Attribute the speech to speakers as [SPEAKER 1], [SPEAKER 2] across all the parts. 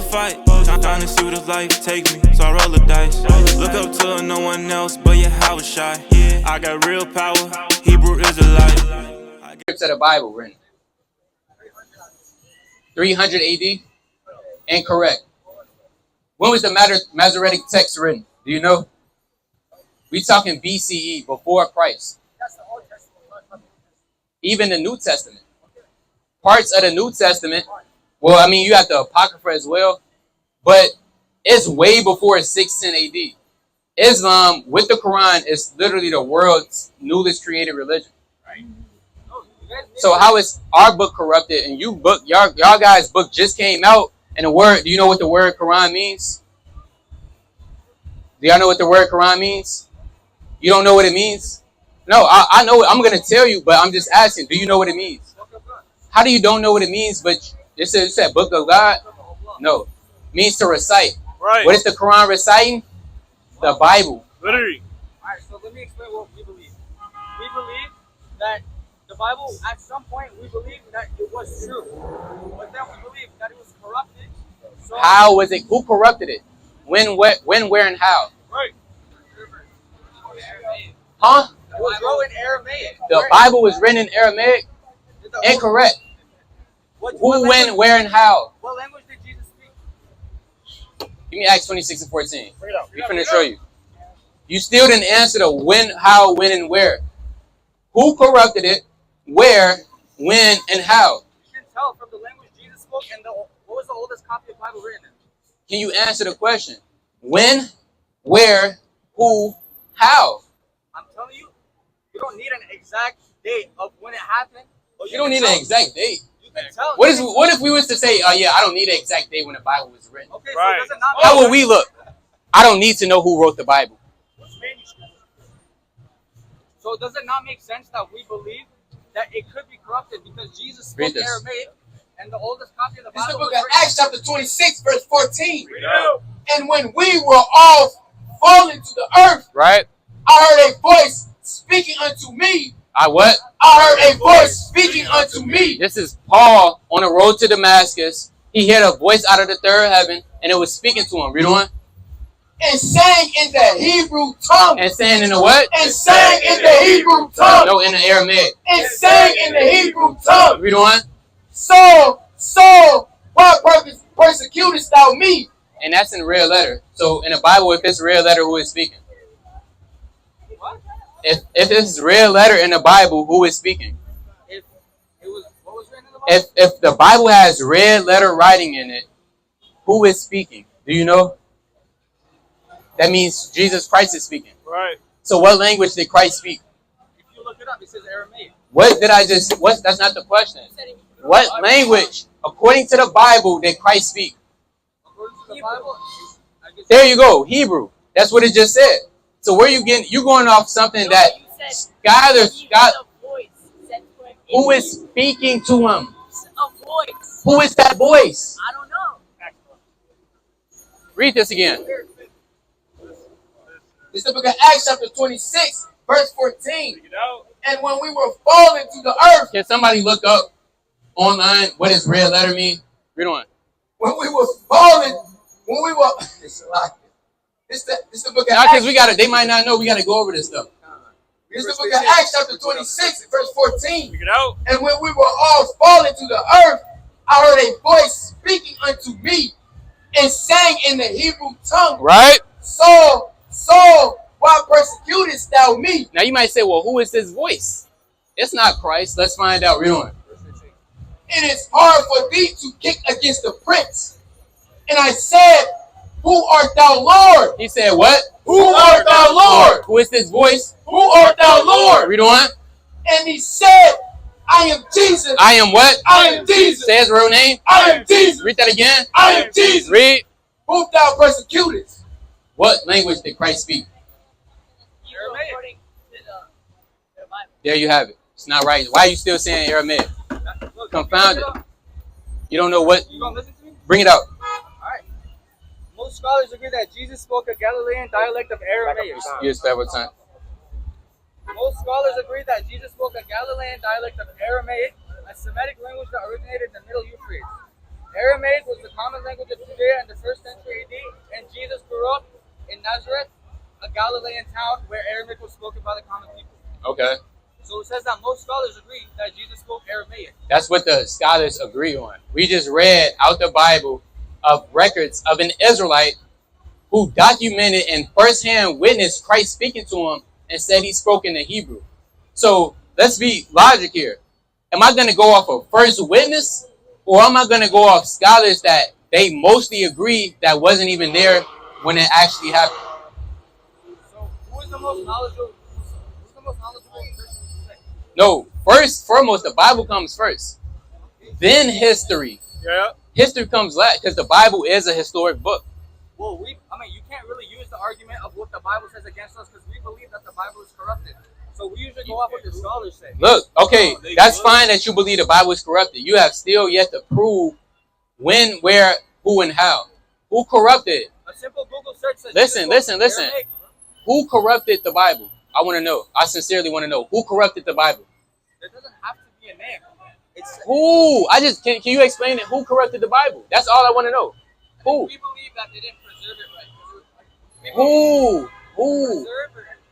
[SPEAKER 1] fight. Trying to see where the life take me, so I roll the dice. Look up to no one else, but yeah, I was shy. I got real power, Hebrew Israelite.
[SPEAKER 2] Scripts of the Bible written 300 AD? Incorrect. When was the Masoretic text written? Do you know? We talking BCE, before Christ. Even the New Testament. Parts of the New Testament. Well, I mean, you have the Apocrypha as well. But it's way before 610 AD. Islam, with the Qur'an, is literally the world's newest created religion. So how is our book corrupted? And y'all guys' book just came out, and the word, do you know what the word Qur'an means? Do y'all know what the word Qur'an means? You don't know what it means? No, I know it. I'm going to tell you, but I'm just asking, do you know what it means? How do you don't know what it means, but it said book of God? No. It means to recite.
[SPEAKER 3] Right.
[SPEAKER 2] What is the Quran reciting? The Bible.
[SPEAKER 3] Literally.
[SPEAKER 4] Alright, so let me explain what we believe. We believe that the Bible, at some point, we believe that it was true. But then we believe that it was corrupted. So
[SPEAKER 2] How was it? Who corrupted it? When, where, and how?
[SPEAKER 3] Right.
[SPEAKER 2] Huh?
[SPEAKER 4] it was wrote in Aramaic.
[SPEAKER 2] The Bible was written in Aramaic? Incorrect. Who, when, where, and how?
[SPEAKER 4] What language did Jesus speak?
[SPEAKER 2] Give me Acts 26 and 14. We're finna show you. You still didn't answer the when, how, when, and where. Who corrupted it? Where, when, and how?
[SPEAKER 4] You can tell from the language Jesus spoke and what was the oldest copy of the Bible written in?
[SPEAKER 2] Can you answer the question? When, where, who, how?
[SPEAKER 4] I'm telling you, you don't need an exact date of when it happened.
[SPEAKER 2] You don't need an exact date.
[SPEAKER 4] You can tell.
[SPEAKER 2] What if we was to say, oh yeah, I don't need an exact date when the Bible was written?
[SPEAKER 4] Okay,
[SPEAKER 3] Right.
[SPEAKER 4] so does it not
[SPEAKER 2] How would we look? I don't need to know who wrote the Bible.
[SPEAKER 4] So does it not make sense that we believe that it could be corrupted because Jesus
[SPEAKER 2] Read
[SPEAKER 4] spoke
[SPEAKER 2] this.
[SPEAKER 4] Aramaic and the oldest copy of the
[SPEAKER 5] This is
[SPEAKER 4] Bible
[SPEAKER 5] the book
[SPEAKER 4] was
[SPEAKER 5] of
[SPEAKER 4] written-
[SPEAKER 5] Acts chapter 26, verse 14.
[SPEAKER 3] We know.
[SPEAKER 5] And when we were all fallen to the earth,
[SPEAKER 2] Right?
[SPEAKER 5] I heard a voice speaking unto me.
[SPEAKER 2] I what?
[SPEAKER 5] I heard a voice speaking unto me.
[SPEAKER 2] This is Paul on the road to Damascus. He heard a voice out of the third heaven, and it was speaking to him. Read on.
[SPEAKER 5] And sang in the Hebrew tongue.
[SPEAKER 2] And saying in the what?
[SPEAKER 5] And sang in the Hebrew tongue.
[SPEAKER 2] No, in the Aramaic.
[SPEAKER 5] And sang in the Hebrew tongue.
[SPEAKER 2] Read on.
[SPEAKER 5] Saul, Saul, why persecutest thou me?
[SPEAKER 2] And that's in red letter. So in the Bible, if it's red letter, who is speaking?
[SPEAKER 4] What?
[SPEAKER 2] If it's red letter in the Bible, who is speaking?
[SPEAKER 4] If it was what was written in the Bible?
[SPEAKER 2] If the Bible has red letter writing in it, who is speaking? Do you know? That means Jesus Christ is speaking.
[SPEAKER 3] Right.
[SPEAKER 2] So what language did Christ speak?
[SPEAKER 4] If you look it up, it says Aramaic.
[SPEAKER 2] What did I just, what? That's not the question. What language, according to the Bible, did Christ speak?
[SPEAKER 4] According to the Bible, I guess
[SPEAKER 2] There you go, Hebrew. That's what it just said. So where you getting, you going off something that scholars, who is speaking to him?
[SPEAKER 6] A voice.
[SPEAKER 2] Who is that voice?
[SPEAKER 6] I don't know.
[SPEAKER 2] Read this again.
[SPEAKER 5] This is the book of Acts chapter 26, verse 14.
[SPEAKER 3] You know.
[SPEAKER 5] And when we were fallen to the earth,
[SPEAKER 2] Can somebody look up online what does red letter mean? Read on.
[SPEAKER 5] when we were fallen, when we were, it's like, this the book of
[SPEAKER 2] Now, because
[SPEAKER 5] Acts.
[SPEAKER 2] we got to, they might not know, we got to go over this stuff.
[SPEAKER 5] This is the book of Acts chapter 26, verse 14.
[SPEAKER 3] Figure it out.
[SPEAKER 5] And when we were all fallen to the earth, I heard a voice speaking unto me and sang in the Hebrew tongue,
[SPEAKER 2] Right?
[SPEAKER 5] Saul, Saul, why persecutest thou me?
[SPEAKER 2] Now you might say, well, who is this voice? It's not Christ. Let's find out. Read on.
[SPEAKER 5] It is hard for thee to kick against the prince. And I said, who art thou, Lord?
[SPEAKER 2] He said what?
[SPEAKER 5] Who art thou, Lord?
[SPEAKER 2] Who is this voice?
[SPEAKER 5] Who art thou, Lord?
[SPEAKER 2] Read on.
[SPEAKER 5] And he said, I am Jesus.
[SPEAKER 2] I am what?
[SPEAKER 5] I am Jesus.
[SPEAKER 2] Say his real name.
[SPEAKER 5] I am Jesus.
[SPEAKER 2] Read that again.
[SPEAKER 5] I am Jesus.
[SPEAKER 2] Read.
[SPEAKER 5] Whom thou persecutest.
[SPEAKER 2] What language did Christ speak?
[SPEAKER 6] According to the Bible.
[SPEAKER 2] There you have it. It's not right. Why are you still saying Aramaic?
[SPEAKER 4] Look,
[SPEAKER 2] Confounded. You don't know what?
[SPEAKER 4] You gonna listen to me?
[SPEAKER 2] Bring it out.
[SPEAKER 4] Alright. Most scholars agree that Jesus spoke a Galilean dialect of Aramaic.
[SPEAKER 2] Use that one time.
[SPEAKER 4] Most scholars agree that Jesus spoke a Galilean dialect of Aramaic, a Semitic language that originated in the Middle Euphrates. Aramaic was the common language of Judea in the 1st century AD, and Jesus grew up in Nazareth, a Galilean town where Aramaic was spoken by the common people.
[SPEAKER 2] Okay.
[SPEAKER 4] So it says that most scholars agree that Jesus spoke Aramaic.
[SPEAKER 2] That's what the scholars agree on. We just read out the Bible of records of an Israelite who documented and firsthand witnessed Christ speaking to him and said he spoke in the Hebrew. So let's be logic here. Am I going to go off of first witness, or am I going to go off scholars that they mostly agree that wasn't even there when it actually happened?
[SPEAKER 4] So who is the most knowledgeable? Who's the most knowledgeable person to say?
[SPEAKER 2] No, first, foremost, the Bible comes first. Then history.
[SPEAKER 4] Yeah.
[SPEAKER 2] History comes last because the Bible is a historic book.
[SPEAKER 4] Well, you can't really use the argument of what the Bible says against us because we believe that the Bible is corrupted. So we usually go off what the scholars say.
[SPEAKER 2] Look, okay, that's fine that you believe the Bible is corrupted. You have still yet to prove when, where, who, and how. Who corrupted it?
[SPEAKER 4] A simple Google search says.
[SPEAKER 2] Listen. Who corrupted the Bible? I want to know. I sincerely want to know. Who corrupted the Bible?
[SPEAKER 4] There doesn't have to be a name.
[SPEAKER 2] Who? Can you explain it? Who corrupted the Bible? That's all I want to know. Who?
[SPEAKER 4] We believe that they didn't preserve it right.
[SPEAKER 2] Who?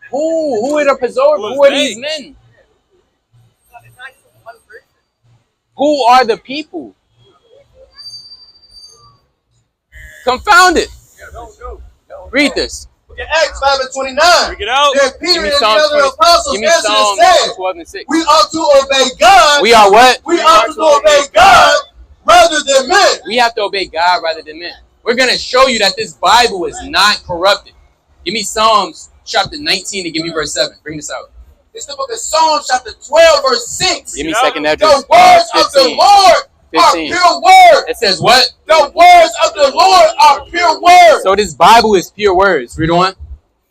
[SPEAKER 2] Who are the preservers? Who are these men?
[SPEAKER 4] It's not just one person.
[SPEAKER 2] Who are the people? Confound it.
[SPEAKER 4] No.
[SPEAKER 2] Read this.
[SPEAKER 5] Look at Acts 5:29.
[SPEAKER 1] Bring it out.
[SPEAKER 5] Then Peter and the other apostles
[SPEAKER 2] Give me
[SPEAKER 5] answered and
[SPEAKER 2] Psalm
[SPEAKER 5] said,
[SPEAKER 2] 12 and 6.
[SPEAKER 5] we ought to obey God.
[SPEAKER 2] We are what?
[SPEAKER 5] We ought to obey God rather than men.
[SPEAKER 2] We have to obey God rather than men. We're going to show you that this Bible is not corrupted. Give me Psalms chapter 19 and give me verse 7. Bring this out.
[SPEAKER 5] It's the book of Psalms chapter 12 verse 6.
[SPEAKER 2] Give me second address.
[SPEAKER 5] The words of the Lord are
[SPEAKER 2] 15.
[SPEAKER 5] pure words.
[SPEAKER 2] It says what?
[SPEAKER 5] The words of the Lord are pure words.
[SPEAKER 2] So this Bible is pure words. Read on.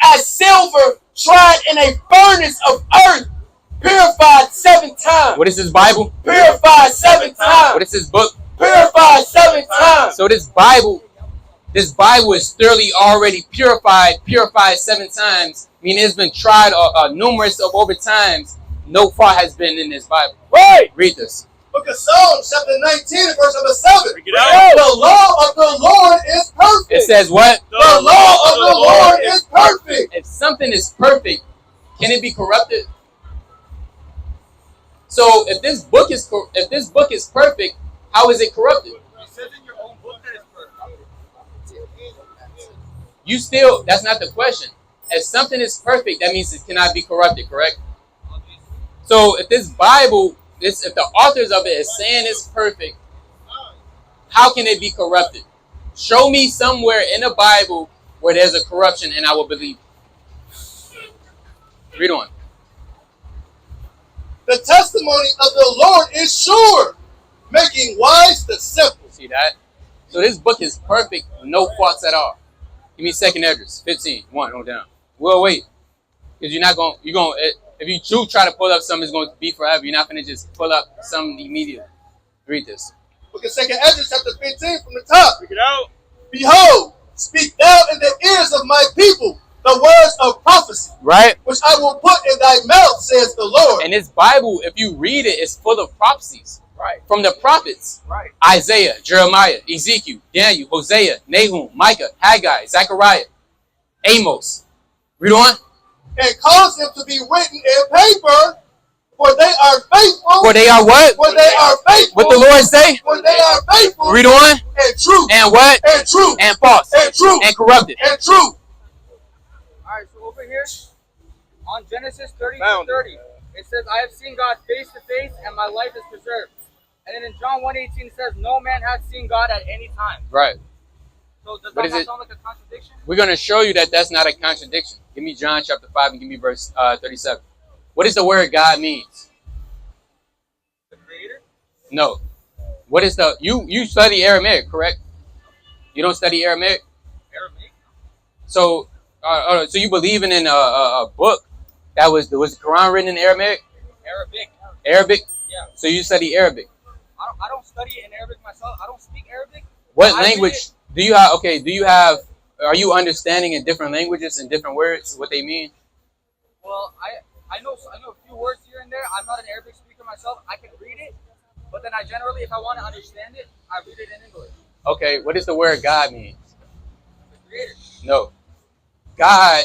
[SPEAKER 5] As silver tried in a furnace of earth, purified 7 times.
[SPEAKER 2] What is this Bible?
[SPEAKER 5] Purified 7 times.
[SPEAKER 2] What is this book?
[SPEAKER 5] Purified 7 times.
[SPEAKER 2] So this Bible is thoroughly already purified 7 times. I mean, it's been tried numerous of over times. No fault has been in this Bible.
[SPEAKER 5] Right.
[SPEAKER 2] Read this.
[SPEAKER 5] Book of Psalms chapter 19 verse number 7.
[SPEAKER 1] Bring it out.
[SPEAKER 5] The law of the Lord is perfect.
[SPEAKER 2] It says what?
[SPEAKER 5] The law of the Lord is perfect.
[SPEAKER 2] If something is perfect, can it be corrupted? So if this book is perfect, how is it corrupted?
[SPEAKER 4] It says in your own book that it's perfect.
[SPEAKER 2] You still, that's not the question. If something is perfect, that means it cannot be corrupted, correct? So if this Bible, if the authors of it is saying it's perfect, how can it be corrupted? Show me somewhere in the Bible where there's a corruption and I will believe. Read on.
[SPEAKER 5] The testimony of the Lord is sure, making wise the simple.
[SPEAKER 2] See that? So this book is perfect, no faults at all. Give me second address, 15, 1, on down. We'll wait. Because if you do try to pull up something, it's going to be forever. You're not going to just pull up something immediately. Read this.
[SPEAKER 5] Book of 2nd Ezra chapter 15 from the top.
[SPEAKER 1] Bring it out.
[SPEAKER 5] Behold, speak thou in the ears of my people the words of prophecy,
[SPEAKER 2] Right?
[SPEAKER 5] which I will put in thy mouth, says the Lord.
[SPEAKER 2] And this Bible, if you read it, it's full of prophecies.
[SPEAKER 4] Right.
[SPEAKER 2] From the prophets.
[SPEAKER 4] Right.
[SPEAKER 2] Isaiah, Jeremiah, Ezekiel, Daniel, Hosea, Nahum, Micah, Haggai, Zechariah, Amos. Read on.
[SPEAKER 5] And cause them to be written in paper, for they are faithful.
[SPEAKER 2] For they are what?
[SPEAKER 5] For they are faithful.
[SPEAKER 2] What the Lord say?
[SPEAKER 5] For they are faithful.
[SPEAKER 2] Read on.
[SPEAKER 5] And true.
[SPEAKER 2] And what?
[SPEAKER 5] And true.
[SPEAKER 2] And false.
[SPEAKER 5] And true.
[SPEAKER 2] And corrupted.
[SPEAKER 5] And true.
[SPEAKER 4] Alright, so over here, on Genesis 30-30, it says, I have seen God face to face, and my life is preserved. And then in John 1:18 it says, no man has seen God at any time.
[SPEAKER 2] Right.
[SPEAKER 4] So does
[SPEAKER 2] What
[SPEAKER 4] that
[SPEAKER 2] is
[SPEAKER 4] not
[SPEAKER 2] it?
[SPEAKER 4] sound like a contradiction?
[SPEAKER 2] We're going to show you that that's not a contradiction. Give me John chapter 5 and give me verse 37. What does the word God means?
[SPEAKER 4] The Creator?
[SPEAKER 2] No. What is the... You study Aramaic, correct? You don't study Aramaic?
[SPEAKER 4] Aramaic?
[SPEAKER 2] So you believe in a book that was the Quran written in Aramaic?
[SPEAKER 4] Arabic.
[SPEAKER 2] Arabic?
[SPEAKER 4] Yeah.
[SPEAKER 2] So you study Arabic.
[SPEAKER 4] I don't study in Arabic myself. I don't speak Arabic.
[SPEAKER 2] What
[SPEAKER 4] I
[SPEAKER 2] language do you have? Okay, are you understanding in different languages and different words what they mean?
[SPEAKER 4] Well, I know a few words here and there. I'm not an Arabic speaker myself. I can read it, but then I generally, if I want to understand it, I read it in English.
[SPEAKER 2] Okay, what does the word God mean?
[SPEAKER 4] The creator.
[SPEAKER 2] No. God,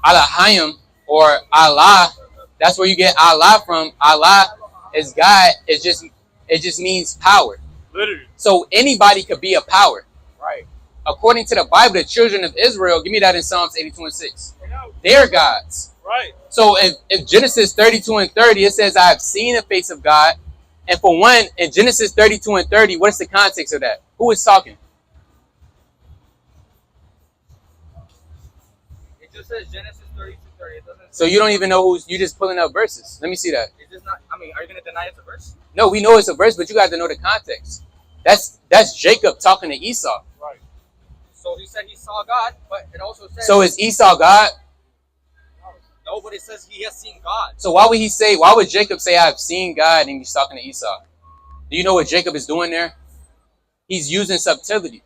[SPEAKER 2] Elohim, or Allah, that's where you get Allah from. Allah is God. It just means power.
[SPEAKER 1] Literally.
[SPEAKER 2] So anybody could be a power.
[SPEAKER 1] Right.
[SPEAKER 2] According to the Bible, the children of Israel, give me that in Psalms 82:6. They're gods.
[SPEAKER 1] Right.
[SPEAKER 2] So if Genesis 32:30, it says, I have seen the face of God. And for one, in Genesis 32:30, what is the context of that? Who is talking?
[SPEAKER 4] It just says Genesis 32:30. It doesn't.
[SPEAKER 2] So you don't even know who's, you just pulling up verses. Let me see that.
[SPEAKER 4] It's just not. I mean, are you gonna deny it's a verse?
[SPEAKER 2] No, we know it's a verse, but you got to know the context. That's Jacob talking to Esau.
[SPEAKER 1] Right.
[SPEAKER 4] So he said he saw God, but it also says.
[SPEAKER 2] So is Esau God?
[SPEAKER 4] No, but it says he has seen God.
[SPEAKER 2] So why would Jacob say, I have seen God, and he's talking to Esau? Do you know what Jacob is doing there? He's using subtlety.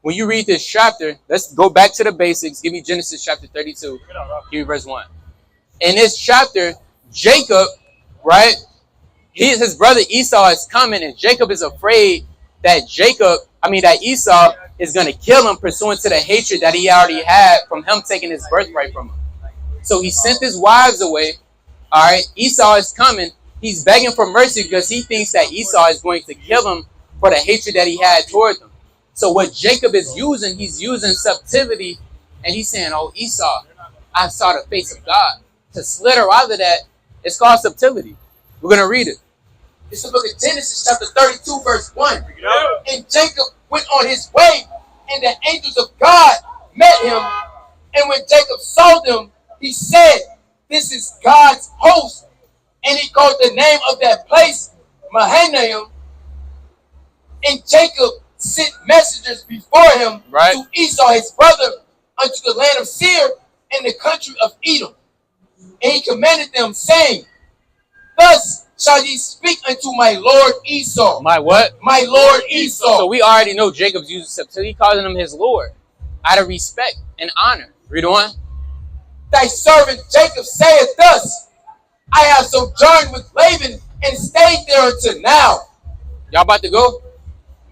[SPEAKER 2] When you read this chapter, let's go back to the basics. Give me Genesis chapter 32. Give me verse 1. In this chapter, Jacob, right? His brother Esau is coming, and Jacob is afraid that Esau is going to kill him pursuant to the hatred that he already had from him taking his birthright from him. So he sent his wives away. All right, Esau is coming. He's begging for mercy because he thinks that Esau is going to kill him for the hatred that he had toward them. So what Jacob is using, he's using subtlety, and he's saying, oh, Esau, I saw the face of God. To slither out of that, it's called subtlety. We're going to read it.
[SPEAKER 5] It's the book of Genesis chapter 32 verse 1. And Jacob went on his way, and the angels of God met him. And when Jacob saw them, he said, this is God's host. And he called the name of that place Mahanaim. And Jacob sent messengers before him to Esau his brother unto the land of Seir and the country of Edom. And he commanded them, saying, thus shall ye speak unto my lord Esau.
[SPEAKER 2] My what?
[SPEAKER 5] My lord Esau.
[SPEAKER 2] So we already know Jacob's using subtlety. He calling him his lord out of respect and honor. Read on.
[SPEAKER 5] Thy servant Jacob saith thus, I have sojourned with Laban and stayed there until now.
[SPEAKER 2] Y'all about to go?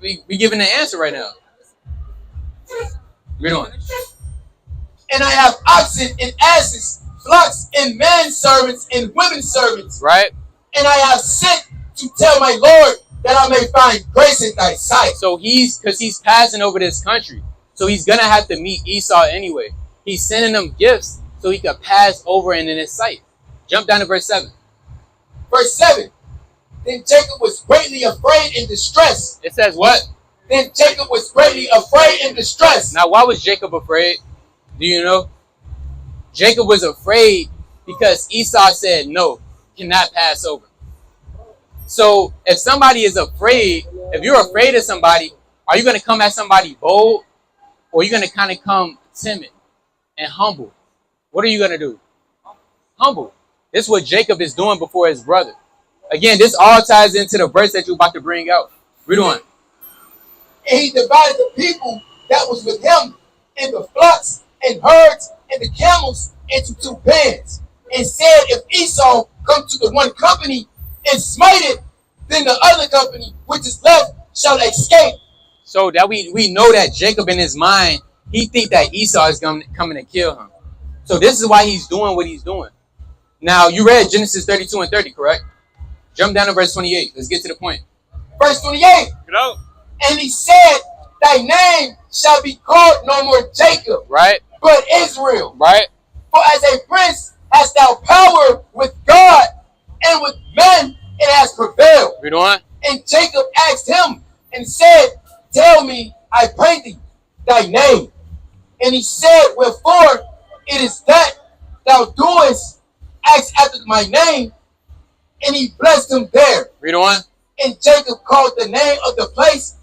[SPEAKER 2] We giving the answer right now. Read on.
[SPEAKER 5] And I have oxen and asses, flocks and men servants and women servants.
[SPEAKER 2] Right.
[SPEAKER 5] And I have sent to tell my Lord that I may find grace in thy sight.
[SPEAKER 2] So because he's passing over this country. So he's going to have to meet Esau anyway. He's sending them gifts so he could pass over in his sight. Jump down to verse 7.
[SPEAKER 5] Verse 7. Then Jacob was greatly afraid and distressed.
[SPEAKER 2] It says what?
[SPEAKER 5] Then Jacob was greatly afraid and distressed.
[SPEAKER 2] Now, why was Jacob afraid? Do you know? Jacob was afraid because Esau said, no, cannot pass over. So if somebody is afraid, if you're afraid of somebody, are you going to come at somebody bold, or are you going to kind of come timid and humble? What are you going to do? Humble. This is what Jacob is doing before his brother. Again, this all ties into the verse that you're about to bring out. Read on.
[SPEAKER 5] And he divided the people that was with him in the flocks and herds and the camels into two bands, and said, if Esau come to the one company and smite it, then the other company which is left shall escape.
[SPEAKER 2] So that we know that Jacob in his mind, he think that Esau is coming to kill him. So this is why he's doing what he's doing. Now, you read Genesis 32 and 30, correct? Jump down to verse 28. Let's get to the point.
[SPEAKER 5] Verse 28. And he said, thy name shall be called no more Jacob,
[SPEAKER 2] right?
[SPEAKER 5] But Israel.
[SPEAKER 2] Right.
[SPEAKER 5] For as a prince hast thou power with God and with men, it has prevailed.
[SPEAKER 2] Read on.
[SPEAKER 5] And Jacob asked him and said, tell me, I pray thee, thy name. And he said, wherefore it is that thou doest ask after my name. And he blessed him there.
[SPEAKER 2] Read on.
[SPEAKER 5] And Jacob called the name of the place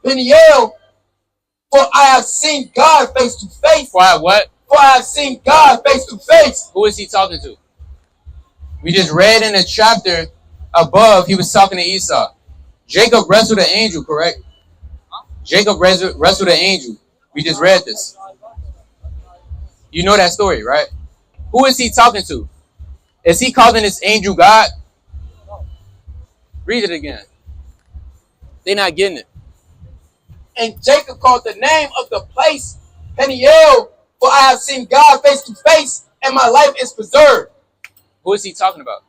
[SPEAKER 5] Peniel, for I have seen God face to face.
[SPEAKER 2] Why? What?
[SPEAKER 5] For I have seen God face to face.
[SPEAKER 2] Who is he talking to? We just read in the chapter above, he was talking to Esau. Jacob wrestled an angel, correct? Jacob wrestled an angel. We just read this. You know that story, right? Who is he talking to? Is he calling this angel God? Read it again. They're not getting it.
[SPEAKER 5] And Jacob called the name of the place Peniel, for I have seen God face to face, and my life is preserved.
[SPEAKER 2] Who is he talking about?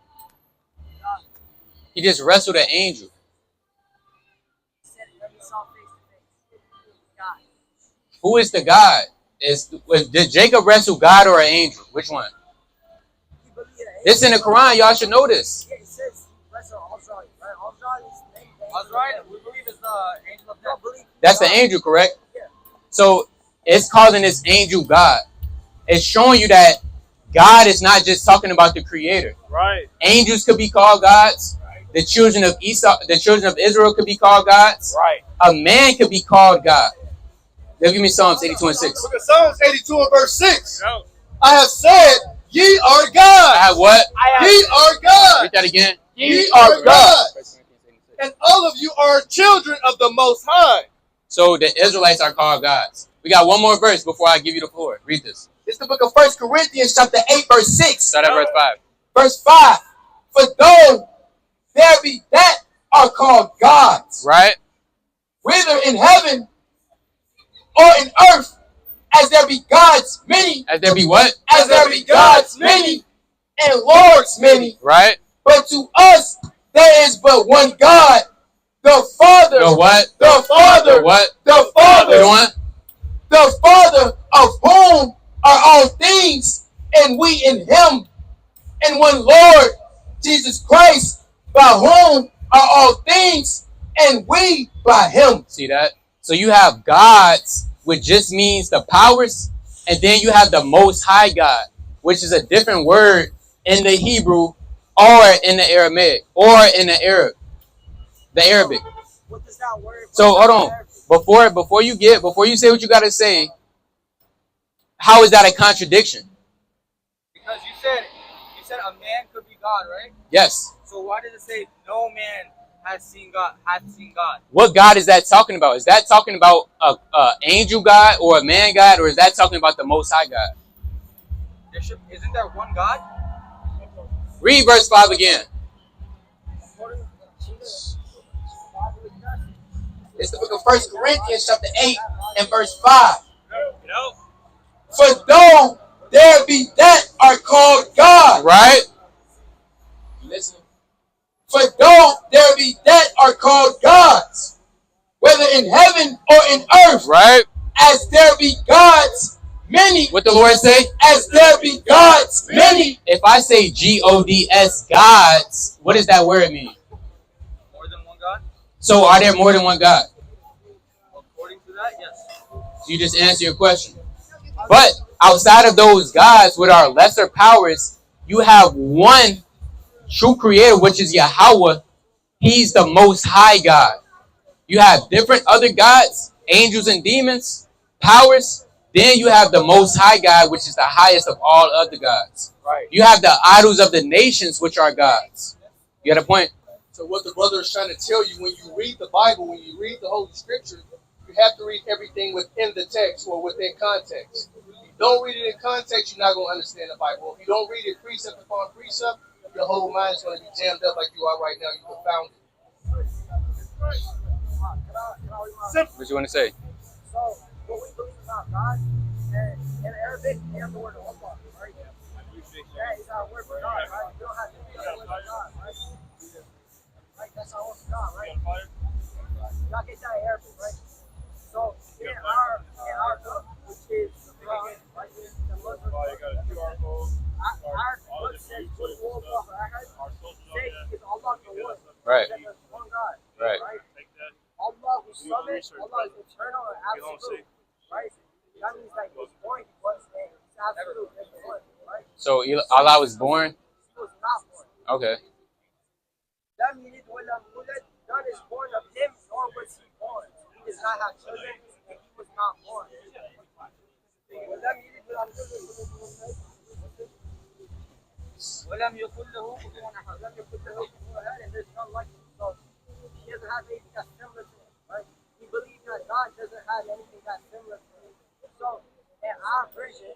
[SPEAKER 2] He just wrestled an angel.
[SPEAKER 6] He said that he saw face to face. God.
[SPEAKER 2] Who is the God? Did Jacob wrestle God or an angel? Which one?
[SPEAKER 6] He believed that.
[SPEAKER 2] This in the Quran. Y'all should know this.
[SPEAKER 6] Yeah, it says he wrestled Azrael, right? Azrael is the name.
[SPEAKER 4] Azrael, we believe is the angel of death.
[SPEAKER 2] That's the angel, correct?
[SPEAKER 6] Yeah.
[SPEAKER 2] So it's calling this angel God. It's showing you that God is not just talking about the creator.
[SPEAKER 1] Right.
[SPEAKER 2] Angels could be called gods. The children of Israel could be called gods.
[SPEAKER 1] Right.
[SPEAKER 2] A man could be called God. They'll give me Psalms 82 and 6.
[SPEAKER 3] Look at Psalms 82 and verse 6.
[SPEAKER 1] No.
[SPEAKER 3] I have said, ye are God.
[SPEAKER 2] I have what?
[SPEAKER 3] Ye are God.
[SPEAKER 2] Read that again.
[SPEAKER 3] Ye are God. And all of you are children of the Most High.
[SPEAKER 2] So the Israelites are called gods. We got one more verse before I give you the floor. Read this.
[SPEAKER 5] It's the book of 1 Corinthians chapter 8, verse 6.
[SPEAKER 2] Start at verse 5.
[SPEAKER 5] Verse 5. For though there be that are called gods,
[SPEAKER 2] Right?
[SPEAKER 5] whether in heaven or in earth, as there be gods many,
[SPEAKER 2] As there be what?
[SPEAKER 5] as there be gods many, and lords many.
[SPEAKER 2] Right?
[SPEAKER 5] But to us there is but one God, the Father.
[SPEAKER 2] The what?
[SPEAKER 5] The Father.
[SPEAKER 2] The what?
[SPEAKER 5] The Father.
[SPEAKER 2] The one?
[SPEAKER 5] The Father, of whom are all things, and we in him, and one Lord, Jesus Christ, by whom are all things, and we by him.
[SPEAKER 2] See that? So you have gods, which just means the powers, and then you have the Most High God, which is a different word in the Hebrew or in the Aramaic or in the Arabic.
[SPEAKER 6] What does that word?
[SPEAKER 2] So hold on. Before you say what you gotta say, how is that a contradiction?
[SPEAKER 4] Because you said a man could be God, right?
[SPEAKER 2] Yes.
[SPEAKER 4] So why does it say no man has seen God?
[SPEAKER 2] What God is that talking about? Is that talking about a angel God or a man God, or is that talking about the Most High God?
[SPEAKER 4] Isn't there one God?
[SPEAKER 2] Read verse 5 again.
[SPEAKER 5] It's the book of 1 Corinthians chapter 8 and verse 5.
[SPEAKER 1] No.
[SPEAKER 5] For though there be that are called God.
[SPEAKER 2] Right?
[SPEAKER 5] Listen. For though there be that are called gods, whether in heaven or in earth,
[SPEAKER 2] Right?
[SPEAKER 5] as there be gods many.
[SPEAKER 2] What the Lord say?
[SPEAKER 5] As there be gods many.
[SPEAKER 2] If I say Gods, gods, what does that word mean?
[SPEAKER 4] More than one God?
[SPEAKER 2] So are there more than one God?
[SPEAKER 4] According to that, yes.
[SPEAKER 2] So you just answer your question. But outside of those gods with our lesser powers, you have one true creator, which is Yahweh. He's the Most High God. You have different other gods, angels and demons, powers. Then you have the Most High God, which is the highest of all other gods.
[SPEAKER 3] Right.
[SPEAKER 2] You have the idols of the nations, which are gods. You got a point?
[SPEAKER 3] So what the brother is trying to tell you, when you read the Bible, when you read the Holy Scripture, you have to read everything within the text or within context. If you don't read it in context, you're not going to understand the Bible. If you don't read it precept upon precept, your whole mind is going to be jammed up like you are right now. You confounded.
[SPEAKER 2] What you want to say?
[SPEAKER 6] So, what we believe about God, and in Arabic, we have the word Allah, right? That is our word for God, right? We don't have to be our word for God, right? Right, that's our word for God, right? Y'all get that in Arabic, right? So, in our book, which is the Quran, right? The Muslim book, our book says, say is Allah the one.
[SPEAKER 2] Right.
[SPEAKER 6] That there's one God,
[SPEAKER 2] Right.
[SPEAKER 6] Allah who summons, Allah is eternal and absolute, right? That means like he was born, he was there. He's absolute, there's one, right?
[SPEAKER 2] So Allah was born?
[SPEAKER 6] He was not born.
[SPEAKER 2] Okay.
[SPEAKER 6] That means none is born of him, nor was he born. He does not have children, and he was not born. ولم يكن له كفوا احد. لم يكن له كفوا احد, and there's none like him. So he doesn't have anything that's similar to him, right? We believe that God doesn't have anything that's similar to him. So in our version,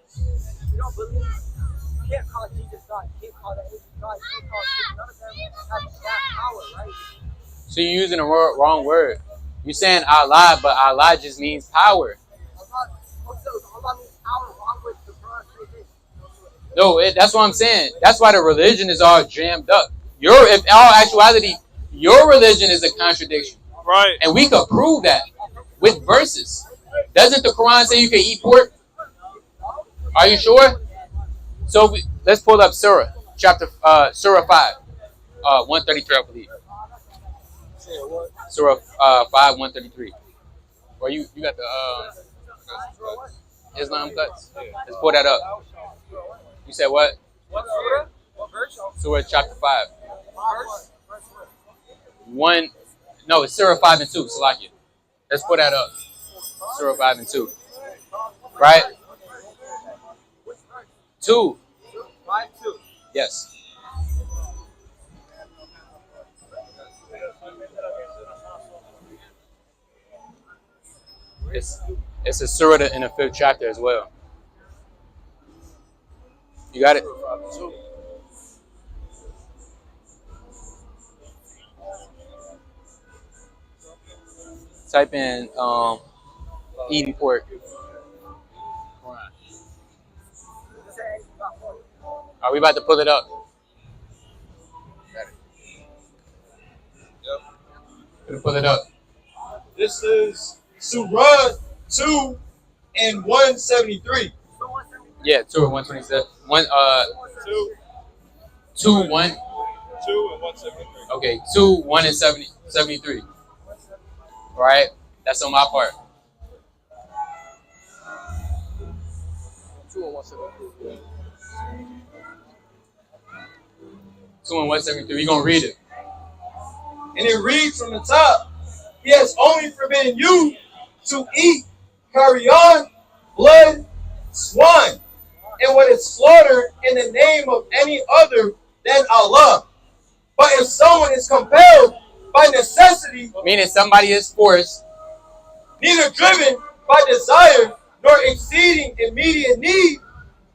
[SPEAKER 6] we don't believe, you can't call Jesus God, you can't call the angels God, you can't call Jesus. None of them have that power, right?
[SPEAKER 2] So you're using the wrong word. You saying Allah, but Allah just means power.
[SPEAKER 6] Allah means power along with the Quran say this.
[SPEAKER 2] No, that's what I'm saying. That's why the religion is all jammed up. If all actuality, your religion is a contradiction.
[SPEAKER 1] Right.
[SPEAKER 2] And we could prove that with verses. Doesn't the Quran say you can eat pork? Are you sure? So let's pull up Surah 5, 133, I believe. Surah 5, 133. Or you got the Islam cuts? Let's pull that up. You said what?
[SPEAKER 4] What surah? What verse?
[SPEAKER 2] Surah chapter 5. 1. No, it's Surah 5 and 2. Salakia. Let's put that up. Surah 5 and 2. Right? 2.
[SPEAKER 4] 5:2.
[SPEAKER 2] Yes. It's a surah in the 5th chapter as well. You got it? Type in eating pork. Are we about to pull it up? Yep. Pull it up.
[SPEAKER 5] This is Surah 2 and 173.
[SPEAKER 2] Yeah, 2 and 127. 2 1.
[SPEAKER 1] 2 and 173.
[SPEAKER 2] Okay, 2 1 and 73. All right, that's on my part.
[SPEAKER 3] 2 and 173.
[SPEAKER 2] 2 and 173. We're gonna read it.
[SPEAKER 5] And it reads from the top, He has only forbidden you to eat carrion, blood, swine, and what is slaughtered in the name of any other than Allah. But if someone is compelled by necessity,
[SPEAKER 2] Meaning somebody is forced,
[SPEAKER 5] neither driven by desire nor exceeding immediate need,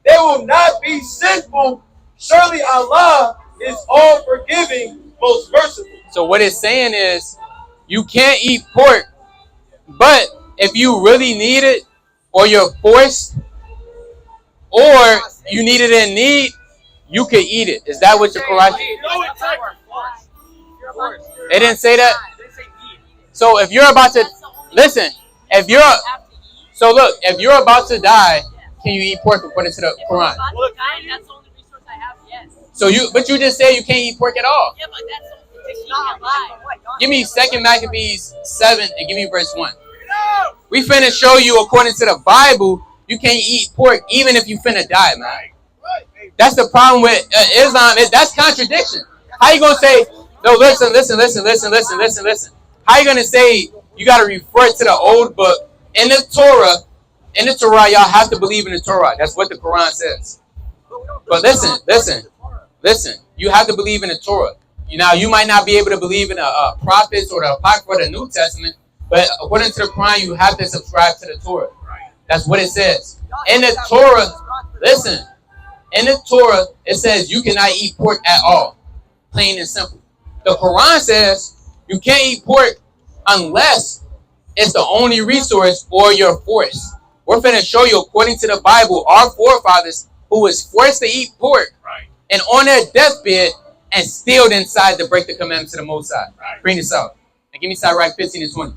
[SPEAKER 5] they will not be sinful. Surely Allah is all forgiving, most merciful.
[SPEAKER 2] So what it's saying is, you can't eat pork, but if you really need it, or you're forced, or you need it in need, you can eat it. Is that what your Quran? It didn't say that. So if you're about to listen, if you're about to die, can you eat pork according to the Quran?
[SPEAKER 7] That's the only resource I have, yes.
[SPEAKER 2] So you just said you can't eat pork at all.
[SPEAKER 7] Yeah, but that's not alive.
[SPEAKER 2] Give me 2 Maccabees 7 and give me verse 1. We finna show you according to the Bible, you can't eat pork even if you finna die, man. That's the problem with Islam. That's contradiction. How you gonna say, no, listen. How you gonna say you gotta refer to the old book in the Torah? In the Torah, y'all have to believe in the Torah. That's what the Quran says. But listen. You have to believe in the Torah. You might not be able to believe in the prophets or the Apocrypha or the New Testament, but according to the Quran, you have to subscribe to the Torah. That's what it says. In the Torah, listen. In the Torah, it says you cannot eat pork at all. Plain and simple. The Quran says you can't eat pork unless it's the only resource or you're forced. We're finna show you, according to the Bible, our forefathers who was forced to eat pork and on their deathbed and still didn't decide to break the commandments of the Most High. Bring this out. And give me Sirach 15 and 20.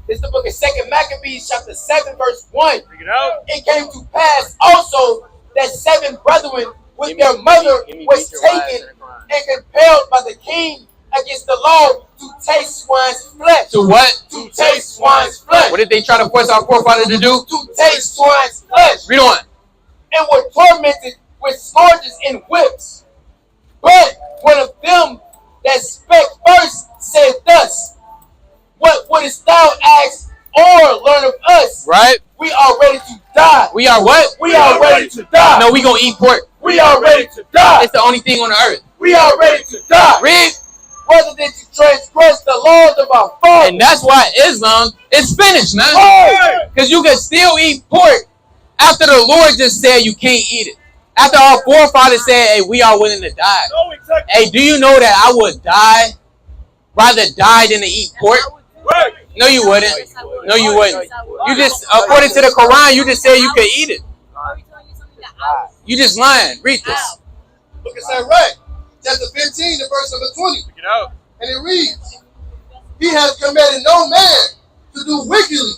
[SPEAKER 5] This is the book of 2 Maccabees, chapter 7, verse 1.
[SPEAKER 1] Bring it out.
[SPEAKER 5] It came to pass also that 7 brethren with their mother was taken and compelled by the king against the law to taste swine's flesh.
[SPEAKER 2] To what?
[SPEAKER 5] To taste swine's flesh.
[SPEAKER 2] What did they try to force our forefathers to do?
[SPEAKER 5] To taste swine's flesh.
[SPEAKER 2] Read on.
[SPEAKER 5] And were tormented with scourges and whips. But one of them that spake first said thus, What wouldst thou ask or learn of us?
[SPEAKER 2] Right?
[SPEAKER 5] We are ready to die.
[SPEAKER 2] We are what?
[SPEAKER 5] We are ready to die.
[SPEAKER 2] No, we gonna eat pork.
[SPEAKER 5] We are ready to die.
[SPEAKER 2] It's the only thing on the earth.
[SPEAKER 5] We are ready to die.
[SPEAKER 2] Read.
[SPEAKER 5] Rather than to transgress the laws of our fathers.
[SPEAKER 2] And that's why Islam is finished, man. Because you can still eat pork after the Lord just said you can't eat it. After our forefathers said, hey, we are willing to die. Hey, do you know that I would rather die than to eat pork? No, you wouldn't.
[SPEAKER 7] Yes, I would.
[SPEAKER 2] No, you wouldn't.
[SPEAKER 7] Yes, I would.
[SPEAKER 2] You just, according to the Quran, you just said you could eat it.
[SPEAKER 7] Are we telling you something that I would?
[SPEAKER 2] You just lying. Read this.
[SPEAKER 7] How?
[SPEAKER 3] Look at that right. Chapter 15, the verse number 20.
[SPEAKER 4] Pick it out.
[SPEAKER 3] And it reads, He has commanded no man to do wickedly,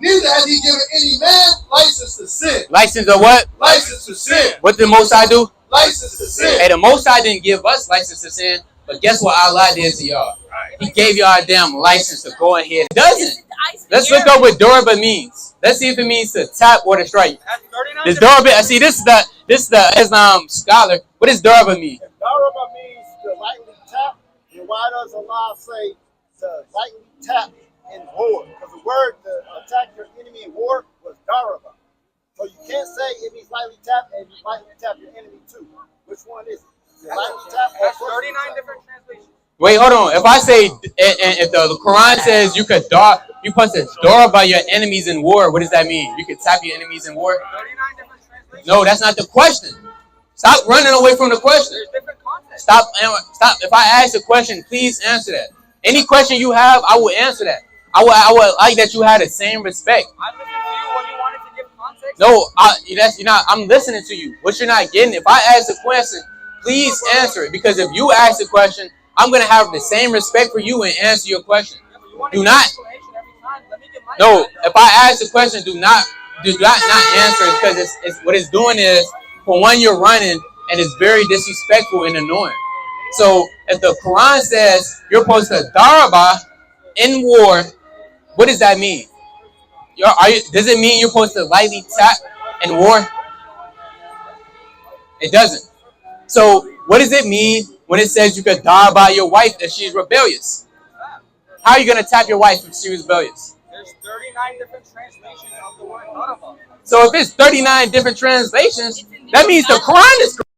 [SPEAKER 3] neither has he given any man license to sin.
[SPEAKER 2] License of what?
[SPEAKER 3] License to sin.
[SPEAKER 2] What did the Most High do?
[SPEAKER 3] License to sin.
[SPEAKER 2] Hey, the Most High didn't give us license to sin, but guess what Allah did to y'all? He gave y'all a damn license to go ahead. It doesn't. Let's look up what Dorba means. Let's see if it means to tap or to strike. This Dorba, see, this is the Islam scholar. What does Dorba mean?
[SPEAKER 6] Daraba means to lightly tap. And why does Allah say to lightly tap in war? Because the word to attack your enemy in war was daraba. So you can't say it means lightly tap and you lightly tap your enemy too. Which one is it? Lightly tap or
[SPEAKER 4] That's 39 different translations.
[SPEAKER 2] Wait, hold on. If I say, and if the Quran says you could you put the door by your enemies in war, what does that mean? You could tap your enemies in war?
[SPEAKER 4] 39 different translations.
[SPEAKER 2] No, that's not the question. Stop running away from the question.
[SPEAKER 4] There's different contexts.
[SPEAKER 2] Stop. If I ask a question, please answer that. Any question you have, I will answer that. I would like that you had the same respect.
[SPEAKER 4] I'm listening to you when you wanted to give context.
[SPEAKER 2] No, you're not. I'm listening to you. What you're not getting, if I ask a question, please answer it. Because if you ask a question, I'm going to have the same respect for you and answer your question. Do not. No, if I ask a question, do not answer it, because it's what it's doing is, for one, you're running and it's very disrespectful and annoying. So if the Quran says you're supposed to daraba in war, what does that mean? Does it mean you're supposed to lightly tap in war? It doesn't. So what does it mean when it says you could daraba your wife if she's rebellious? How are you going to tap your wife if she's rebellious?
[SPEAKER 4] There's 39 different translations of the word daraba.
[SPEAKER 2] So if it's 39 different translations, that means the Quran is correct.